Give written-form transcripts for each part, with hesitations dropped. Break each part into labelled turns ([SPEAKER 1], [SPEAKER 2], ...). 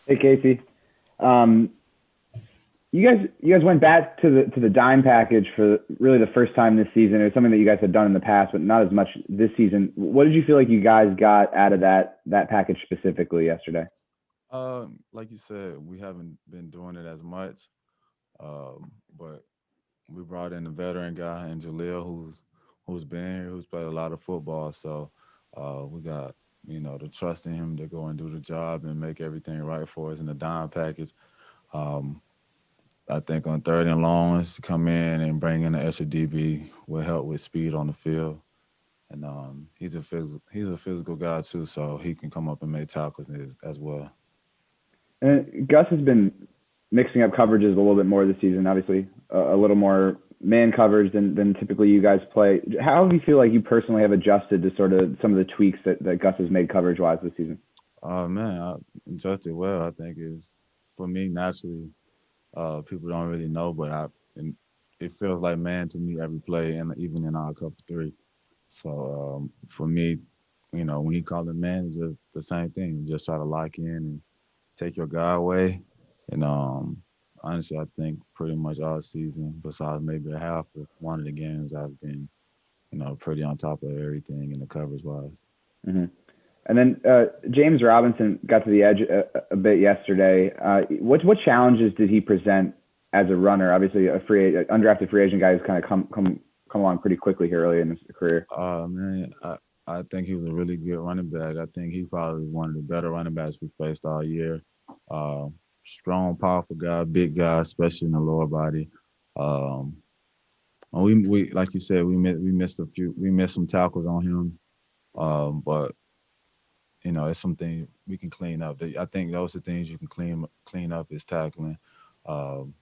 [SPEAKER 1] Hey Casey, um, you guys went back to the dime package for really the first time this season. It was something that you guys had done in the past, but not as much this season. What did you feel like you guys got out of that package specifically yesterday?
[SPEAKER 2] Like you said, we haven't been doing it as much, but we brought in a veteran guy in Jaleel who's been here, who's played a lot of football. So we got the trust in him to go and do the job and make everything right for us in the dime package. Um, I think on third and longs to come in and bring in an extra DB will help with speed on the field. And he's a physical guy too, so he can come up and make tackles as well.
[SPEAKER 1] And Gus has been mixing up coverages a little bit more this season. Obviously, a little more man coverage than typically you guys play. How do you feel like you personally have adjusted to sort of some of the tweaks that Gus has made coverage wise this season?
[SPEAKER 2] Oh man, I adjusted well. I think is for me naturally. People don't really know, but and it feels like man to me every play, and even in our cover three. So for me, when he called it man, it's just the same thing. Just try to lock in and take your guy away. And honestly, I think pretty much all season, besides maybe a half of one of the games, I've been pretty on top of everything in the coverage wise.
[SPEAKER 1] Mm-hmm. And then James Robinson got to the edge a bit yesterday. What challenges did he present as a runner? Obviously, undrafted free agent guy who's kind of come along pretty quickly here early in his career.
[SPEAKER 2] Man, I think he was a really good running back. I think he's probably one of the better running backs we faced all year. Uh, Strong, powerful guy, big guy, especially in the lower body. Um, and we like you said, we missed some tackles on him. But it's something we can clean up. I think those are things you can clean up is tackling. Um,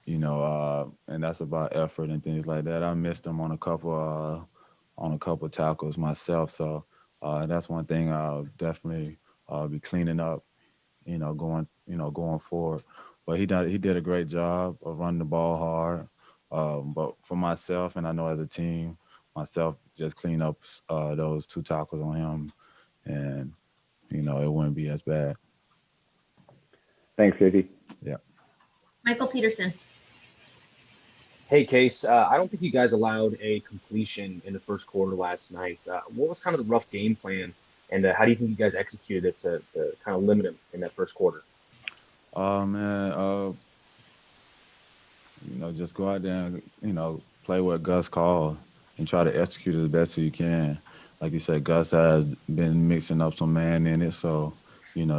[SPEAKER 2] and that's about effort and things like that. I missed him on a couple tackles myself, so that's one thing I'll definitely be cleaning up. Going forward. But he did a great job of running the ball hard. But for myself, and I know as a team, myself just clean up those two tackles on him, and it wouldn't be as bad.
[SPEAKER 1] Thanks, Casey.
[SPEAKER 2] Yeah.
[SPEAKER 3] Michael Peterson.
[SPEAKER 4] Hey, Case, I don't think you guys allowed a completion in the first quarter last night. What was kind of the rough game plan, and how do you think you guys executed it to kind of limit him in that first quarter?
[SPEAKER 2] Man, just go out there and play what Gus called and try to execute it as best as you can. Like you said, Gus has been mixing up some man in it, so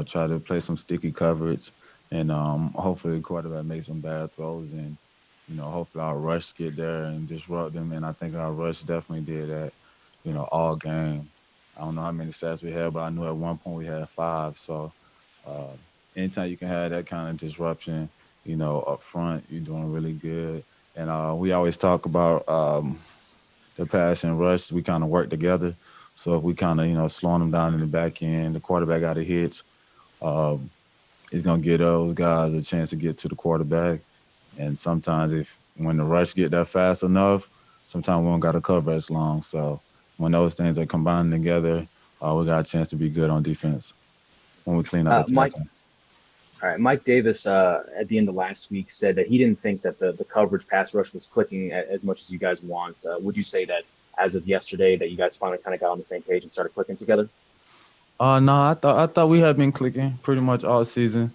[SPEAKER 2] try to play some sticky coverage, and hopefully the quarterback makes some bad throws, and hopefully our rush get there and disrupt them. And I think our rush definitely did that, all game. I don't know how many sacks we had, but I knew at one point we had five. So uh, anytime you can have that kind of disruption, up front, you're doing really good. And we always talk about the pass and rush. We kind of work together. So if we kind of, slowing them down in the back end, the quarterback got a hit, um, it's gonna give those guys a chance to get to the quarterback. And sometimes if when the rush get there fast enough, sometimes we don't got to cover as long. So when those things are combined together, we got a chance to be good on defense when we clean up the
[SPEAKER 4] Mike,
[SPEAKER 2] tackling.
[SPEAKER 4] all right, Mike Davis at the end of last week said that he didn't think that the coverage pass rush was clicking as much as you guys want. Would you say that as of yesterday that you guys finally kind of got on the same page and started clicking together?
[SPEAKER 2] No, I thought we had been clicking pretty much all season.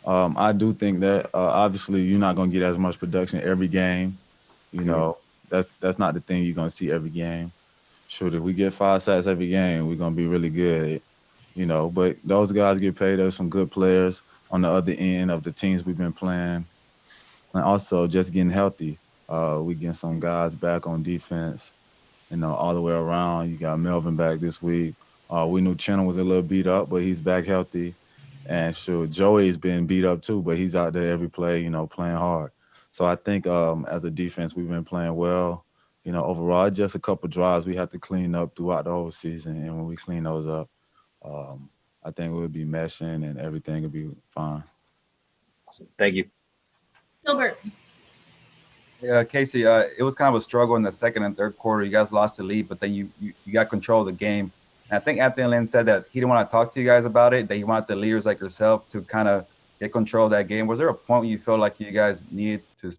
[SPEAKER 2] I do think that obviously you're not gonna get as much production every game. You
[SPEAKER 4] Mhm.
[SPEAKER 2] know, that's not the thing you're gonna see every game. Shoot, if we get 5 sacks every game, we're gonna be really good. But those guys get paid. There's some good players on the other end of the teams we've been playing, and also just getting healthy. We getting some guys back on defense. All the way around. You got Melvin back this week. We knew Chenna was a little beat up, but he's back healthy. And sure, Joey's been beat up too, but he's out there every play, playing hard. So I think as a defense, we've been playing well. Overall, just a couple drives we have to clean up throughout the whole season. And when we clean those up, um, I think we'll be meshing and everything will be fine.
[SPEAKER 4] Awesome. Thank you.
[SPEAKER 3] Gilbert.
[SPEAKER 5] Yeah, Casey, it was kind of a struggle in the second and third quarter. You guys lost the lead, but then you got control of the game. And I think Anthony Lynn said that he didn't want to talk to you guys about it, that he wanted the leaders like yourself to kind of get control of that game. Was there a point where you felt like you guys needed to,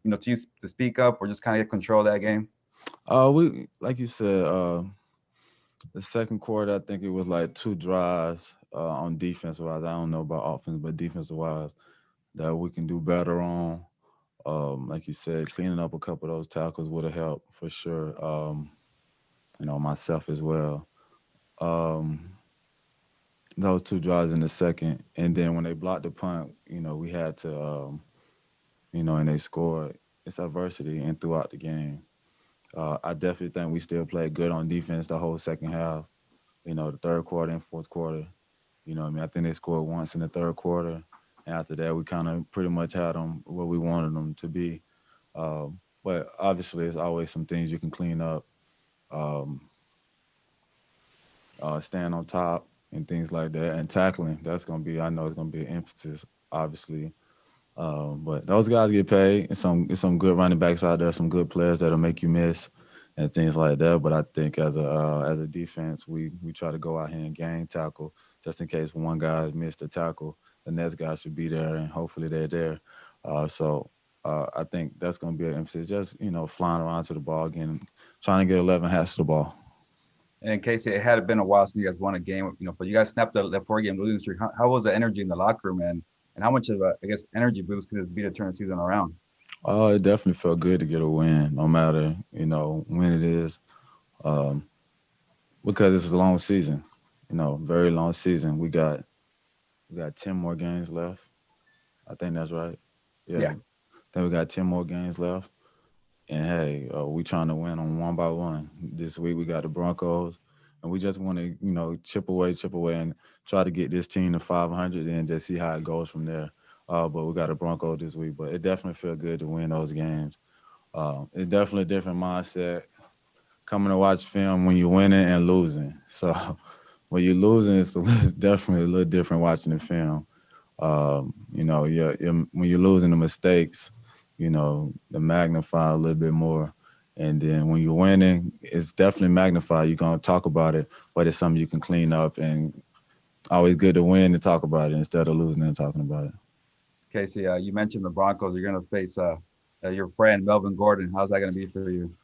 [SPEAKER 5] to speak up or just kind of get control of that game?
[SPEAKER 2] We like you said, the second quarter, I think it was like 2 drives on defense wise. I don't know about offense, but defensive wise that we can do better on. Like you said, cleaning up a couple of those tackles would have helped for sure. Myself as well. Those 2 drives in the second, and then when they blocked the punt, we had to, and they scored. It's adversity and throughout the game. I definitely think we still played good on defense the whole second half. The third quarter and fourth quarter. I think they scored once in the third quarter. And after that, we kind of pretty much had them where we wanted them to be. But obviously, there's always some things you can clean up. Staying on top and things like that. And tackling, I know it's going to be an emphasis, obviously. But those guys get paid. It's some good running backs out there, some good players that'll make you miss and things like that. But I think as a defense, we try to go out here and gang tackle just in case one guy missed a tackle. The next guy should be there, and hopefully they're there. I think that's going to be an emphasis. Just flying around to the ball again, trying to get 11 hats to the ball.
[SPEAKER 5] And Casey, it had been a while since you guys won a game. But you guys snapped the 4-game losing streak. How was the energy in the locker room, and how much of a, energy boost could this be to turn the season around?
[SPEAKER 2] Oh, it definitely felt good to get a win, no matter, when it is, because it's a long season, very long season. We got 10 more games left. I think that's right. Yeah. Then we got 10 more games left. And, hey, we trying to win on one by one. This week we got the Broncos, and we just want to, chip away, and try to get this team to 500 and just see how it goes from there. But we got a Broncos this week. But it definitely felt good to win those games. It's definitely a different mindset coming to watch film when you're winning and losing. So when you're losing, it's definitely a little different watching the film. When you're losing the mistakes, the magnify a little bit more. And then when you're winning, it's definitely magnified. You're going to talk about it, but it's something you can clean up, and always good to win and talk about it instead of losing and talking about it.
[SPEAKER 5] Casey, you mentioned the Broncos. You're going to face your friend, Melvin Gordon. How's that going to be for you?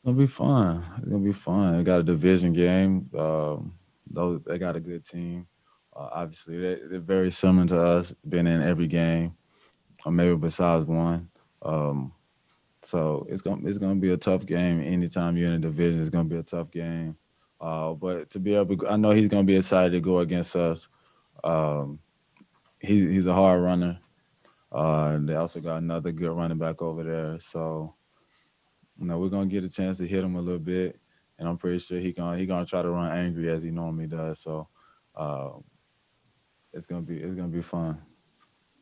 [SPEAKER 2] It'll be fun. It's going to be fun. They got a division game. They got a good team. Obviously, they're very similar to us, been in every game, or maybe besides one. So it's gonna be a tough game. Anytime you're in a division, it's gonna be a tough game. But to be able to, I know he's gonna be excited to go against us. He's a hard runner. And they also got another good running back over there. So, we're gonna get a chance to hit him a little bit, and I'm pretty sure he gonna try to run angry as he normally does. So, it's gonna be fun.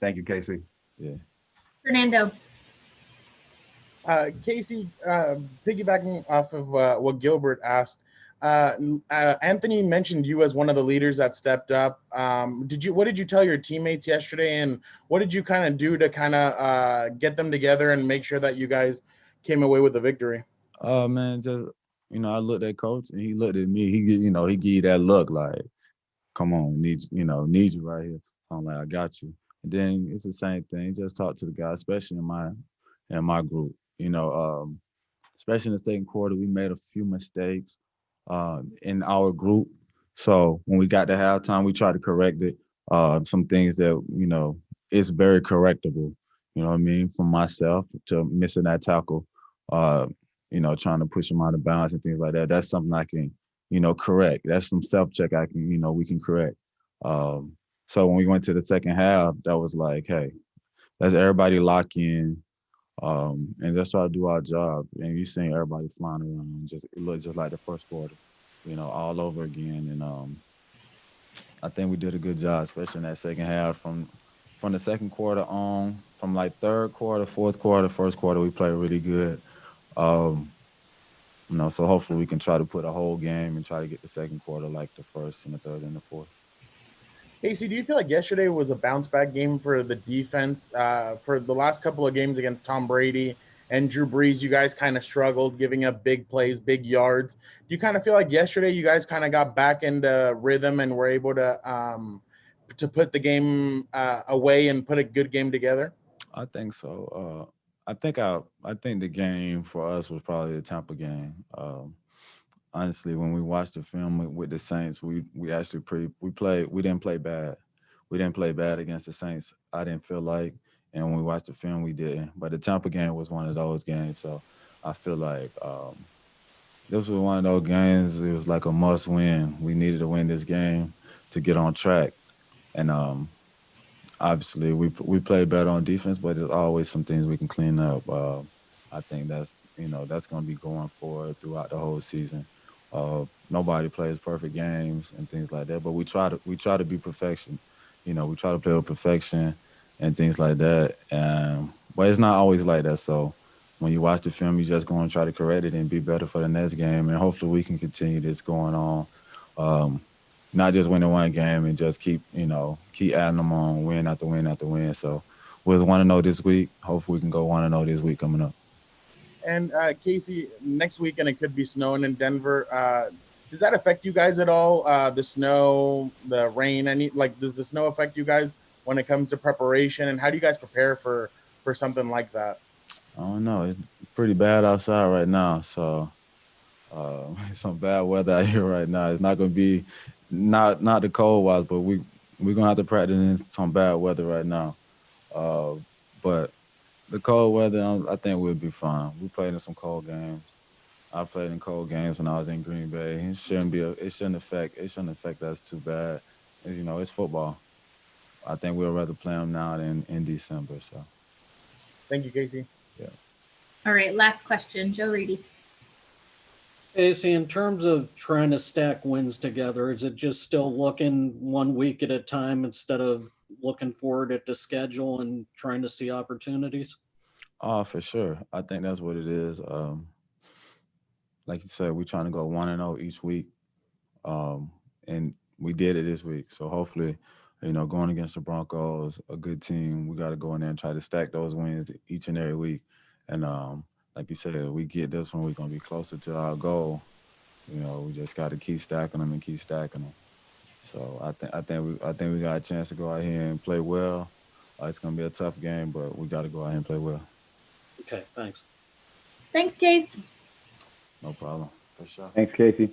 [SPEAKER 5] Thank you, Casey.
[SPEAKER 2] Yeah.
[SPEAKER 3] Fernando.
[SPEAKER 6] Casey, piggybacking off of what Gilbert asked, Anthony mentioned you as one of the leaders that stepped up. What did you tell your teammates yesterday, and what did you kind of do to kind of get them together and make sure that you guys came away with the victory?
[SPEAKER 2] Man, just I looked at coach and he looked at me. He gave you that look like, come on, need you right here. So I'm like, I got you. And then it's the same thing. Just talk to the guys, especially in my group. Especially in the second quarter, we made a few mistakes in our group. So when we got to halftime, we tried to correct it. Some things that it's very correctable. You know what I mean? From myself to missing that tackle, trying to push him out of bounds and things like that. That's something I can correct. That's some self-check we can correct. So when we went to the second half, that was like, hey, let's everybody lock in and just try to do our job. And you seeing everybody flying around. It looked just like the first quarter, all over again. And I think we did a good job, especially in that second half. From the second quarter on, from like third quarter, fourth quarter, first quarter, we played really good. So hopefully we can try to put a whole game and try to get the second quarter like the first and the third and the fourth.
[SPEAKER 6] Casey, do you feel like yesterday was a bounce-back game for the defense for the last couple of games against Tom Brady and Drew Brees, you guys kind of struggled giving up big plays, big yards. Do you kind of feel like yesterday you guys kind of got back into rhythm and were able to put the game away and put a good game together?
[SPEAKER 2] I think so. I think the game for us was probably the Tampa game. Honestly, when we watched the film with the Saints, we actually we didn't play bad. We didn't play bad against the Saints. I didn't feel like, and when we watched the film, we didn't. But the Tampa game was one of those games, so I feel like this was one of those games. It was like a must win. We needed to win this game to get on track, and obviously we play better on defense, but there's always some things we can clean up. I think that's going to be going forward throughout the whole season. Nobody plays perfect games and things like that, but we try to be perfection. We try to play with perfection and things like that. But it's not always like that. So when you watch the film, you just going to try to correct it and be better for the next game. And hopefully we can continue this going on. Not just winning one game and just keep adding them on win after win after win. So we was 1-0 this week. Hopefully we can go 1-0 this week coming up.
[SPEAKER 6] And Casey, next weekend it could be snowing in Denver. Does that affect you guys at all? The snow, the rain, does the snow affect you guys when it comes to preparation? And how do you guys prepare for something like that?
[SPEAKER 2] I don't know. It's pretty bad outside right now. So some bad weather out here right now. It's not going to be not the cold wise, but we're going to have to practice in some bad weather right now. But the cold weather, I think we'll be fine. We played in some cold games. I played in cold games when I was in Green Bay. It shouldn't affect us too bad. It's football. I think we'll rather play them now than in December. So,
[SPEAKER 6] thank you, Casey.
[SPEAKER 2] Yeah.
[SPEAKER 3] All right, last question, Joe Reedy.
[SPEAKER 7] Casey, in terms of trying to stack wins together, is it just still looking 1 week at a time instead of looking forward at the schedule and trying to see opportunities?
[SPEAKER 2] Oh, for sure. I think that's what it is. Like you said, we're trying to go 1-0 each week. And we did it this week. So hopefully, going against the Broncos, a good team, we got to go in there and try to stack those wins each and every week. And like you said, we get this one, we're going to be closer to our goal. We just got to keep stacking them and keep stacking them. So I think we got a chance to go out here and play well. It's going to be a tough game, but we got to go out here and play well.
[SPEAKER 7] Okay, thanks.
[SPEAKER 3] Thanks, Case.
[SPEAKER 2] No problem. For sure.
[SPEAKER 1] Thanks, Casey.